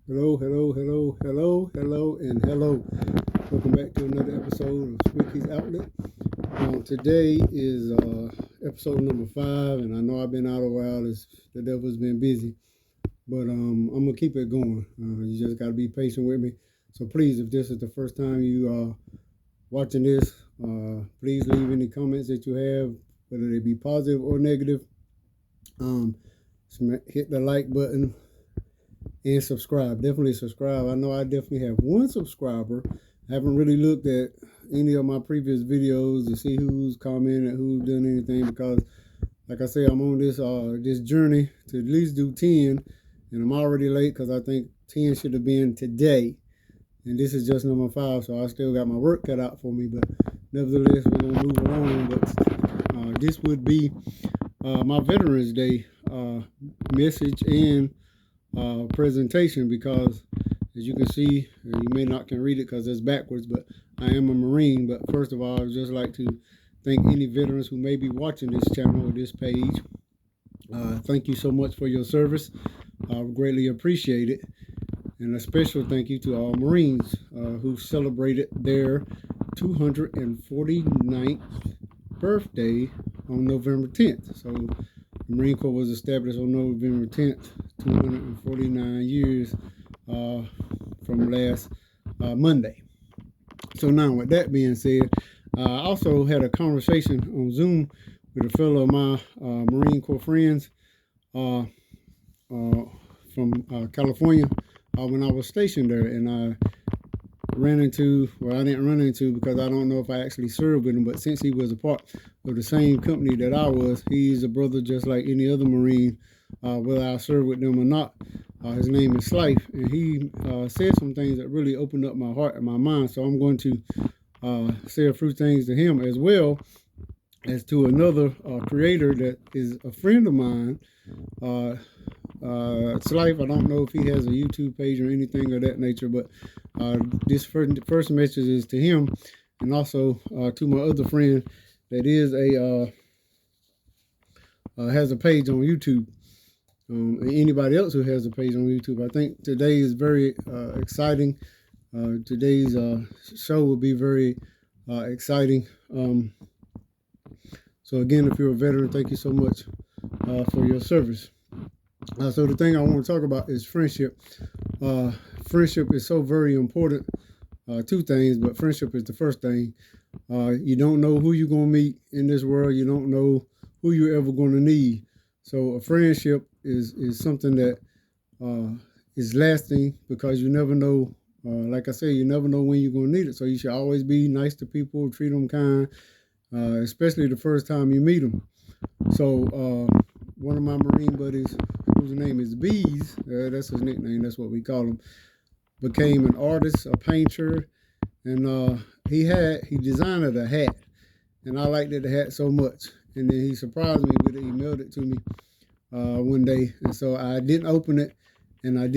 Hello, hello, hello, hello, hello, and hello. Welcome back to another episode of Swicky's Outlet. Today is episode number 5, and I know I've been out a while as the devil's been busy, but I'm gonna keep it going. You just gotta be patient with me. So please, if this is the first time you are watching this, please leave any comments that you have, whether they be positive or negative. Um, Hit the like button and subscribe. Definitely subscribe. I know I definitely have one subscriber. I haven't really looked at any of my previous videos to see who's commented, who's done anything, because like I say, I'm on this journey to at least do 10, and I'm already late because I think 10 should have been today, and this is just number 5, so I still got my work cut out for me. But nevertheless, we're gonna move along. But this would be my Veterans Day message and presentation, because as you can see, you may not can read it because it's backwards, but I am a Marine. But first of all, I would just like to thank any veterans who may be watching this channel or this page. Thank you so much for your service. I greatly appreciate it. And a special thank you to all Marines who celebrated their 249th birthday on November 10th. So the Marine Corps was established on November 10th, 249 years from last Monday. So now, with that being said, I also had a conversation on Zoom with a fellow of my Marine Corps friends uh, from California when I was stationed there, and I ran into, well, I didn't run into because I don't know if I actually served with him, but since he was a part of the same company that I was, he's a brother just like any other Marine, whether I served with them or not. His name is Slife, and he said some things that really opened up my heart and my mind. So I'm going to say a few things to him, as well as to another creator that is a friend of mine. Slife, I don't know if he has a YouTube page or anything of that nature, but this first message is to him, and also to my other friend that is has a page on YouTube. And anybody else who has a page on YouTube, I think today is very exciting. Today's show will be very exciting. So again, if you're a veteran, thank you so much for your service. So the thing I want to talk about is friendship. Friendship is so very important. Two things, but friendship is the first thing. You don't know who you're going to meet in this world. You don't know who you're ever going to need. So a friendship is something that is lasting, because you never know. Like I say, you never know when you're going to need it. So you should always be nice to people, treat them kind, especially the first time you meet them. So one of my Marine buddies, whose name is Bees, that's his nickname, that's what we call him, became an artist, a painter, and he designed a hat, and I liked the hat so much. And then he surprised me with it. He mailed it to me one day, and so I didn't open it, and I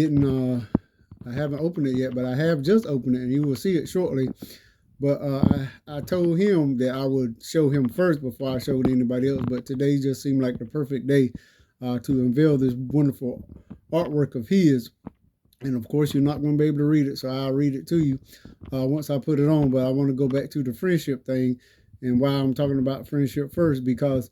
haven't opened it yet, but I have just opened it, and you will see it shortly. But I told him that I would show him first before I showed anybody else. But today just seemed like the perfect day to unveil this wonderful artwork of his. And of course, you're not going to be able to read it, so I'll read it to you once I put it on. But I want to go back to the friendship thing, and why I'm talking about friendship first, because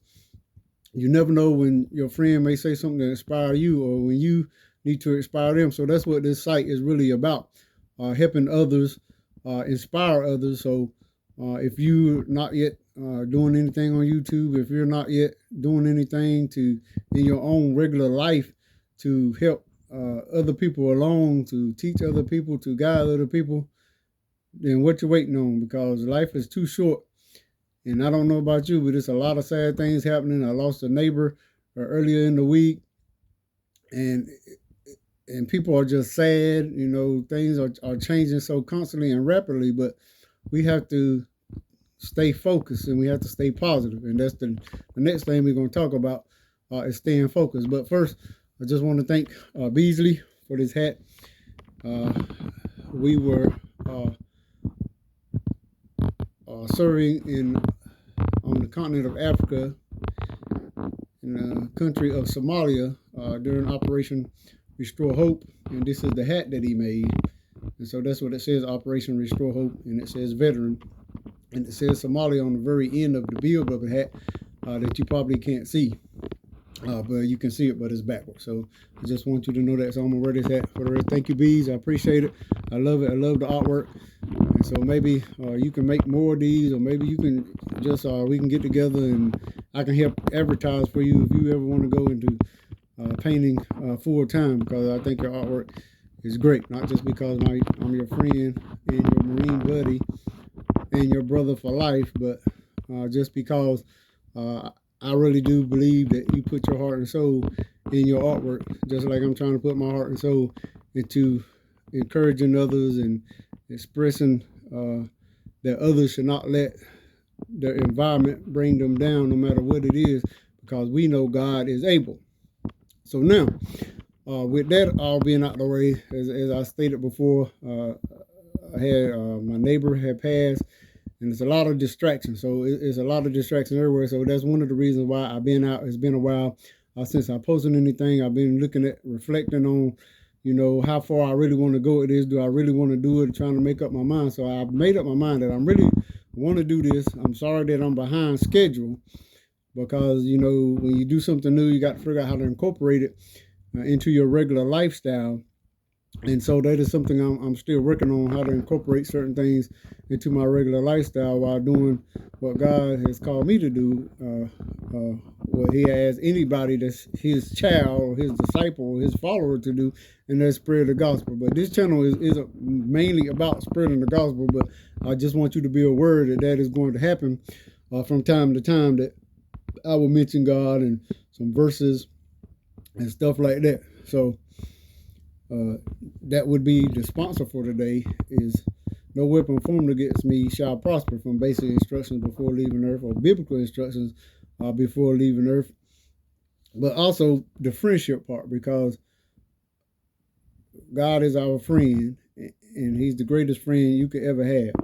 you never know when your friend may say something to inspire you, or when you need to inspire them. So that's what this site is really about, helping others, inspire others. So if you're not yet doing anything on YouTube, if you're not yet doing anything to in your own regular life to help other people along, to teach other people, to guide other people, then what you waiting on? Because life is too short. And I don't know about you, but it's a lot of sad things happening. I lost a neighbor earlier in the week, and people are just sad. You know, things are changing so constantly and rapidly, but we have to stay focused, and we have to stay positive. And that's the next thing we're going to talk about is staying focused. But first, I just want to thank Beasley for this hat. We were serving on the continent of Africa, in the country of Somalia, during Operation Restore Hope, and this is the hat that he made. And so that's what it says, Operation Restore Hope, and it says veteran, and it says Somali on the very end of the bib of the hat that you probably can't see. But you can see it, but it's backwards. So I just want you to know that. So I'm gonna wear this hat for the rest. Thank you, Bees. I appreciate it. I love it. I love the artwork. And so maybe you can make more of these, or maybe you can just we can get together and I can help advertise for you if you ever want to go into painting full time, because I think your artwork is great. Not just because I'm your friend and your Marine buddy and your brother for life, but just because I really do believe that you put your heart and soul in your artwork, just like I'm trying to put my heart and soul into encouraging others and expressing that others should not let their environment bring them down, no matter what it is, because we know God is able. So now, with that all being out the way, as I stated before, I had my neighbor had passed, and there's a lot of distractions. So it's a lot of distractions everywhere. So that's one of the reasons why I've been out. It's been a while since I posted anything. I've been looking at, reflecting on, how far I really want to go with this. Do I really want to do it? Trying to make up my mind. So I've made up my mind that I really want to do this. I'm sorry that I'm behind schedule, because, when you do something new, you got to figure out how to incorporate it into your regular lifestyle. And so that is something I'm still working on, how to incorporate certain things into my regular lifestyle while doing what God has called me to do, what he has anybody that's his child or his disciple or his follower to do, and that's spread the gospel. But this channel is mainly about spreading the gospel, but I just want you to be aware that is going to happen from time to time, that I will mention God and some verses and stuff like that. So that would be the sponsor for today, is no weapon formed against me shall prosper, from basic instructions before leaving earth, or biblical instructions before leaving earth. But also the friendship part, because God is our friend, and he's the greatest friend you could ever have.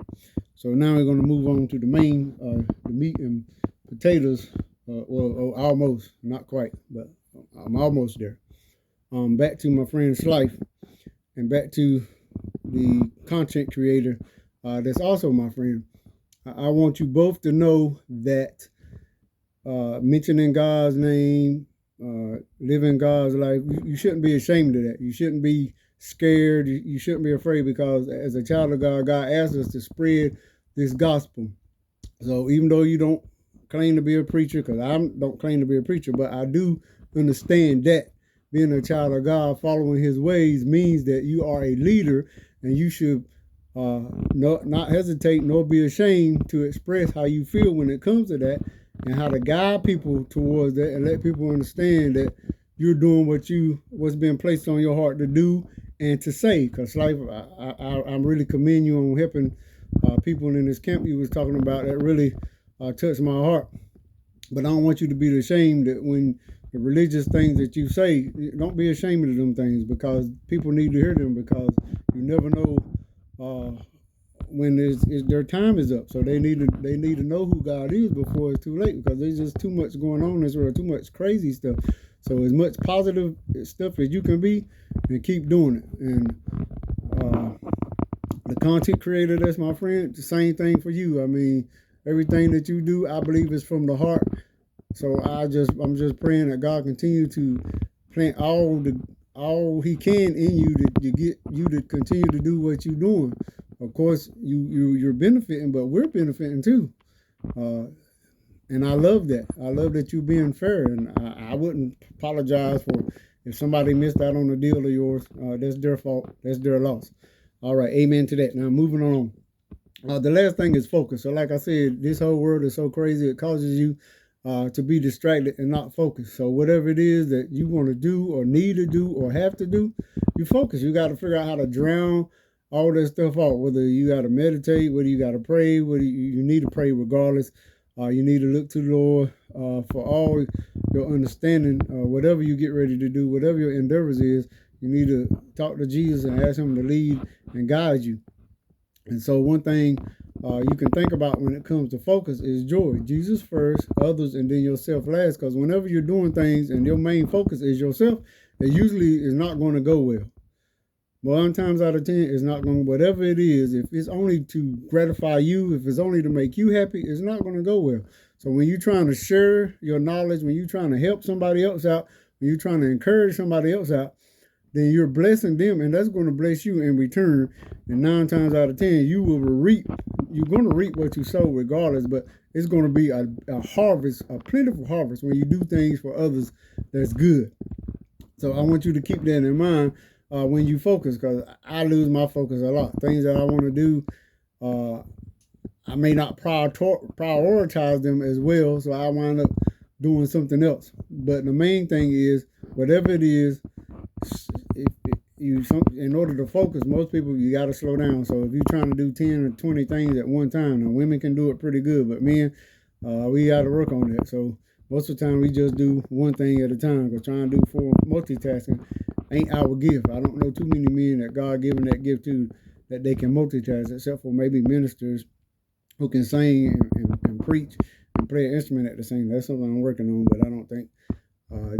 So now we're going to move on to the main, the meat and potatoes. Well, almost, not quite, but I'm almost there. Back to my friend's life, and back to the content creator that's also my friend. I want you both to know that mentioning God's name, living God's life, you shouldn't be ashamed of that. You shouldn't be scared. You shouldn't be afraid, because as a child of God, God asks us to spread this gospel. So even though you don't claim to be a preacher, because I don't claim to be a preacher, but I do understand that being a child of God, following his ways, means that you are a leader, and you should not hesitate nor be ashamed to express how you feel when it comes to that, and how to guide people towards that, and let people understand that you're doing what's been placed on your heart to do and to say. Because life, I'm really commend you on helping people in this camp you was talking about. That really touched my heart. But I don't want you to be ashamed that when the religious things that you say, don't be ashamed of them things, because people need to hear them, because you never know when their time is up. So they need to know who God is before it's too late, because there's just too much going on in this world, too much crazy stuff. So as much positive stuff as you can be, and keep doing it. And the content creator that's my friend, the same thing for you. I mean, everything that you do, I believe, is from the heart. So I'm just praying that God continue to plant all he can in you to get you to continue to do what you're doing. Of course, you're benefiting, but we're benefiting too. And I love that. I love that you're being fair, and I wouldn't apologize for if somebody missed out on a deal of yours. That's their fault. That's their loss. All right, amen to that. Now moving on. The last thing is focus. So like I said, this whole world is so crazy, it causes you to be distracted and not focused. So whatever it is that you want to do or need to do or have to do, you focus. You got to figure out how to drown all that stuff out, whether you got to meditate, whether you got to pray, whether you need to pray regardless. You need to look to the Lord for all your understanding. Whatever you get ready to do, whatever your endeavors is, you need to talk to Jesus and ask him to lead and guide you. And so one thing you can think about when it comes to focus is joy. Jesus first, others, and then yourself last. Because whenever you're doing things and your main focus is yourself, it usually is not going to go well. 1 times out of 10, it's not going to, whatever it is, if it's only to gratify you, if it's only to make you happy, it's not going to go well. So when you're trying to share your knowledge, when you're trying to help somebody else out, when you're trying to encourage somebody else out, then you're blessing them, and that's going to bless you in return. And 9 times out of 10, you will reap. You're going to reap what you sow regardless, but it's going to be a harvest, a plentiful harvest when you do things for others that's good. So I want you to keep that in mind when you focus, because I lose my focus a lot. Things that I want to do, I may not prioritize them as well, so I wind up doing something else. But the main thing is, whatever it is, in order to focus, most people, you got to slow down. So if you're trying to do 10 or 20 things at one time, now women can do it pretty good, but men, we got to work on that. So most of the time we just do one thing at a time, because trying to do for multitasking ain't our gift. I don't know too many men that God given that gift to, that they can multitask, except for maybe ministers who can sing and preach and play an instrument at the same time. That's something I'm working on, but I don't think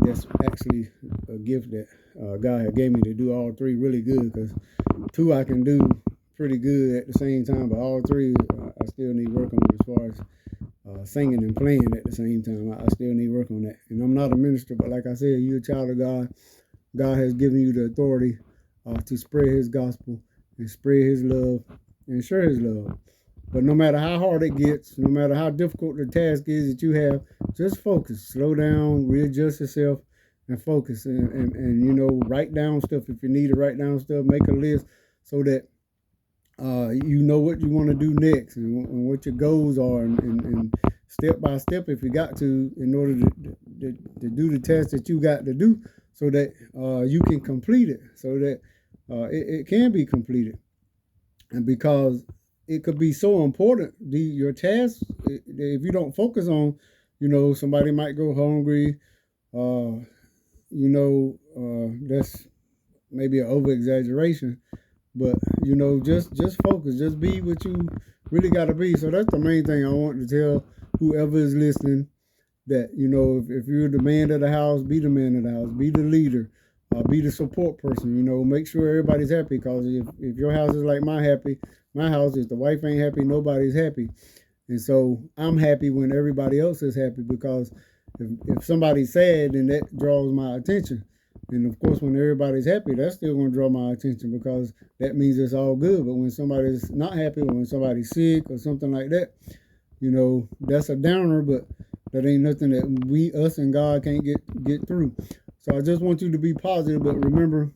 that's actually a gift that God had gave me to do all three really good, because 2 I can do pretty good at the same time, but all 3 I still need work on as far as singing and playing at the same time. I still need work on that. And I'm not a minister, but like I said, you're a child of God. God has given you the authority to spread his gospel and spread his love and share his love. But no matter how hard it gets, no matter how difficult the task is that you have, just focus, slow down, readjust yourself, and focus. And you know, write down stuff if you need to write down stuff. Make a list so that you know what you want to do next, and what your goals are, and step by step, if you got to, in order to do the task that you got to do, so that you can complete it, so that it can be completed. And because it could be so important, your task, if you don't focus on, you know, somebody might go hungry, that's maybe an over exaggeration, but you know, just focus, just be what you really got to be. So that's the main thing I want to tell whoever is listening, that, you know, if you're the man of the house, be the man of the house, be the leader, be the support person. You know, make sure everybody's happy, because if your house is like my house, if the wife ain't happy, nobody's happy. And so I'm happy when everybody else is happy, because if somebody's sad, then that draws my attention. And of course, when everybody's happy, that's still going to draw my attention, because that means it's all good. But when somebody's not happy, or when somebody's sick or something like that, you know, that's a downer, but that ain't nothing that us and God can't get through. So I just want you to be positive, but remember,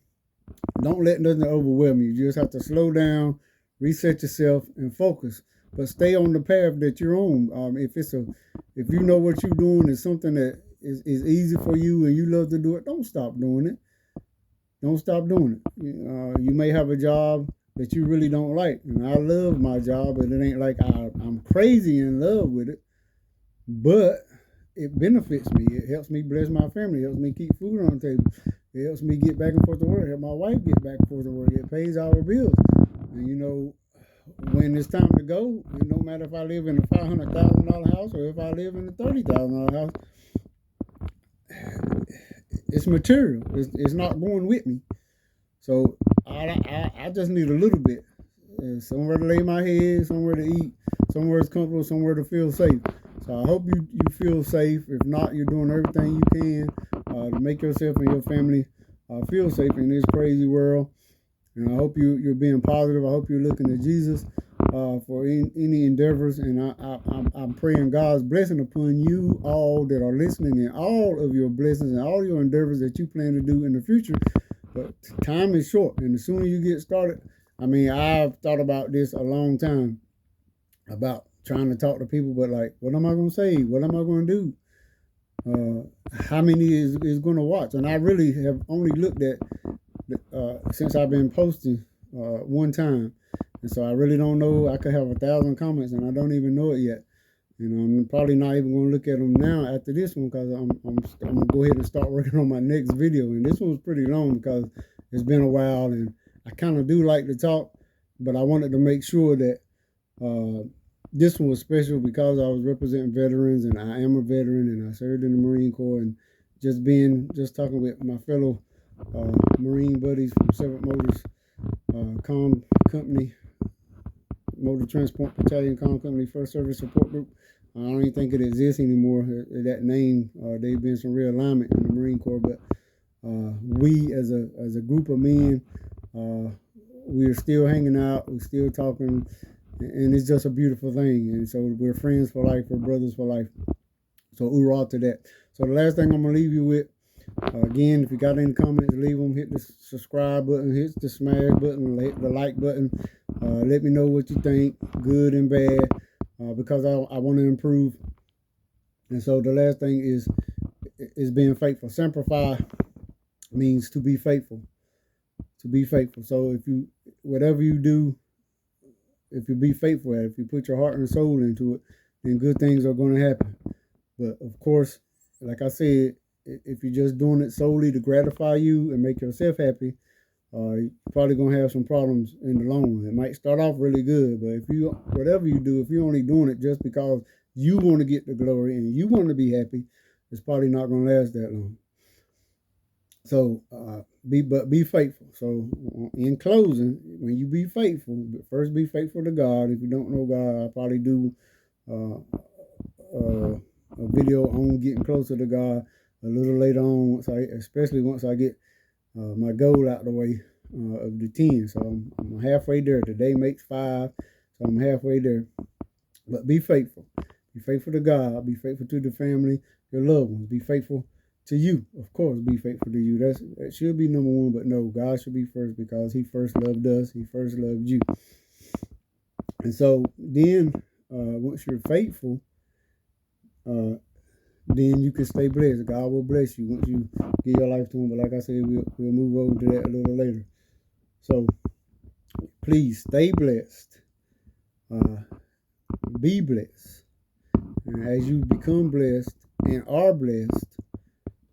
don't let nothing overwhelm you. You just have to slow down, reset yourself, and focus. But stay on the path that you're on. If you know what you're doing is something that is easy for you and you love to do it, don't stop doing it. Don't stop doing it. You may have a job that you really don't like, and I love my job, but it ain't like I'm crazy in love with it. But it benefits me. It helps me bless my family. It helps me keep food on the table. It helps me get back and forth to work. It helps my wife get back and forth to work. It pays our bills. And you know, when it's time to go, no matter if I live in a $500,000 house or if I live in a $30,000 house, it's material. It's not going with me. So I just need a little bit. Somewhere to lay my head, somewhere to eat, somewhere it's comfortable, somewhere to feel safe. So I hope you feel safe. If not, you're doing everything you can to make yourself and your family feel safe in this crazy world. And I hope you're being positive. I hope you're looking to Jesus for any endeavors. And I'm praying God's blessing upon you all that are listening, and all of your blessings and all your endeavors that you plan to do in the future. But time is short, and the sooner you get started. I mean, I've thought about this a long time, about trying to talk to people, but like, what am I going to say? What am I going to do? How many is going to watch? And I really have only looked at, since I've been posting one time. And so I really don't know. I could have 1,000 comments and I don't even know it yet. You know, I'm probably not even going to look at them now after this one, because I'm going to go ahead and start working on my next video. And this one's pretty long because it's been a while, and I kind of do like to talk, but I wanted to make sure that this one was special because I was representing veterans, and I am a veteran, and I served in the Marine Corps, and just talking with my fellow Marine buddies from Seventh Motors Comm Company, Motor Transport Battalion Comm Company, First Service Support Group. I don't even think it exists anymore, that name. They've been some realignment in the Marine Corps, but we as a group of men, we're still hanging out, we're still talking, and it's just a beautiful thing. And so we're friends for life, we're brothers for life. So hoorah to that. So the last thing I'm gonna leave you with, again, if you got any comments, leave them. Hit the subscribe button, hit the smash button, hit the like button. Let me know what you think, good and bad, because I want to improve. And so the last thing is being faithful. Semper Fi means to be faithful. To be faithful. So if you, whatever you do, if you be faithful at it, if you put your heart and soul into it, then good things are going to happen. But of course, like I said, if you're just doing it solely to gratify you and make yourself happy, you're probably going to have some problems in the long run. It might start off really good, but if you, whatever you do, if you're only doing it just because you want to get the glory and you want to be happy, it's probably not going to last that long. So be faithful. So in closing, when you be faithful, first be faithful to God. If you don't know God, I'll probably do a video on getting closer to God a little later on, especially once I get my goal out the way of the 10. So I'm halfway there. Today makes 5, so I'm halfway there. But be faithful. Be faithful to God. Be faithful to the family, your loved ones. Be faithful to you. Of course, be faithful to you. That should be number one, but no, God should be first because he first loved us. He first loved you. And so then once you're faithful, then you can stay blessed. God will bless you once you give your life to him. But like I said, we'll move over to that a little later. So please stay blessed. Be blessed. And as you become blessed and are blessed,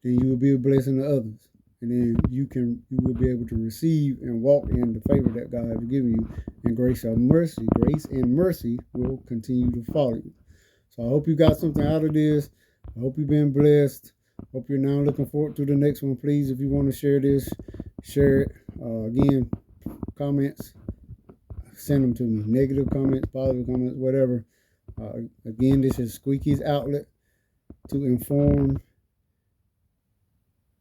then you will be a blessing to others. And then you will be able to receive and walk in the favor that God has given you. And grace and mercy will continue to follow you. So I hope you got something out of this. I hope you've been blessed. Hope you're now looking forward to the next one. Please, if you want to share this, share it. Again, comments, send them to me. Negative comments, positive comments, whatever. Again, this is Squeaky's outlet to inform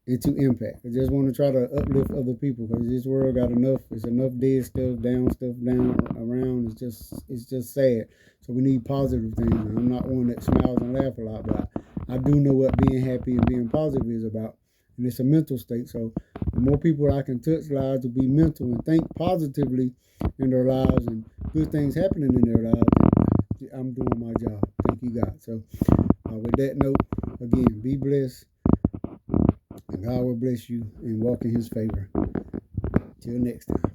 and to impact. I just want to try to uplift other people because this world got enough. There's enough dead stuff down around. It's just sad. So we need positive things. And I'm not one that smiles and laughs a lot, but I do know what being happy and being positive is about. And it's a mental state. So the more people I can touch lives to be mental and think positively in their lives and good things happening in their lives, I'm doing my job. Thank you, God. So with that note, again, be blessed. And God will bless you and walk in his favor. Till next time.